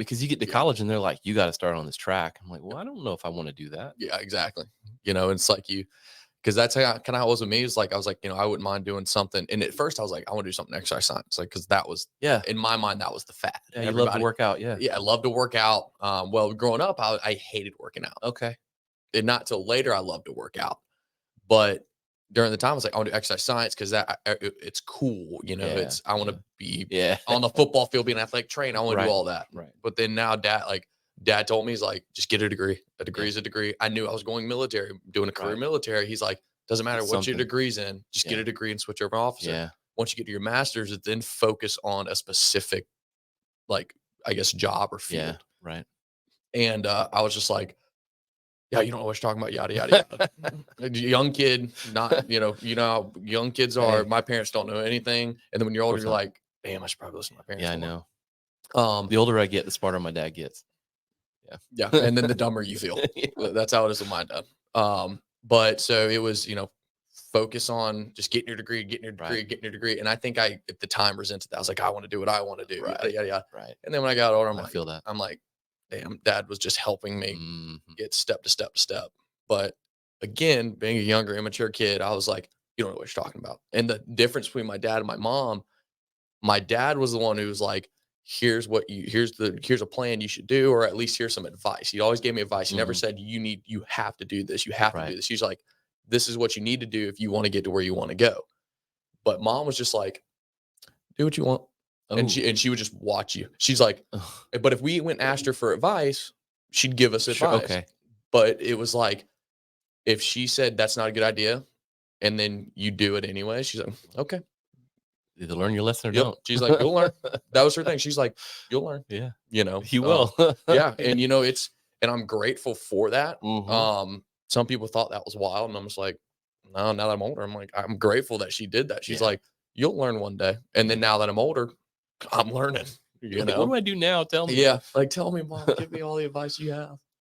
Because you get to college and they're like, you got to start on this track. I'm like, well, I don't know if I want to do that. Yeah, exactly. It's like because that's how kind of how it was with me. Is like, I was like, I wouldn't mind doing something. And at first I was like, I want to do something exercise science. Like, cause that was, in my mind, that was the fad. Yeah, you love to work out. Yeah. Yeah. I love to work out. Well, growing up, I hated working out. Okay. And not till later, I loved to work out. But during the time, I was like, I want to do exercise science because it's cool. It's, I want to be on the football field, be an athletic trainer. I want to do all that. Right. But then now dad told me, he's like, just get a degree. A degree is a degree. I knew I was going military, doing a career military. He's like, doesn't matter what your degree's in, just get a degree and switch over officer. Yeah. Once you get to your master's, then focus on a specific, like, I guess, job or field. Yeah. Right. And I was just like, yeah, you don't know what you're talking about, yada, yada, yada. Young kid, not, how young kids are. My parents don't know anything. And then when you're older, you're like, damn, I should probably listen to my parents. Yeah, I know. The older I get, the smarter my dad gets. Yeah. Yeah. And then the dumber you feel. That's how it is with my dad. But so it was, focus on just getting your degree, getting your degree. And I think I, at the time, resented that. I was like, I want to do what I want to do. Right. Yada, yada, yada. Right. And then when I got older, I feel that. I'm like, damn, dad was just helping me get step to step to step. But again, being a younger, immature kid, I was like, you don't know what you're talking about. And the difference between my dad and my dad was the one who was like, here's a plan you should do, or at least here's some advice. He always gave me advice. He never said, you have to do this. You have to do this. He's like, this is what you need to do if you want to get to where you want to go. But mom was just like, do what you want. And she would just watch you. She's like, but if we went and asked her for advice, she'd give us advice. Okay. But it was like, if she said that's not a good idea, and then you do it anyway, she's like, okay. Either learn your lesson or don't. She's like, you'll learn. That was her thing. She's like, you'll learn. Yeah. You will. Yeah. And and I'm grateful for that. Some people thought that was wild. And I'm just like, no, now that I'm older, I'm like, I'm grateful that she did that. She's like, you'll learn one day. And then now that I'm older, I'm learning. What do I do now? Tell me. Yeah. Like, tell me, mom, give me all the advice you have.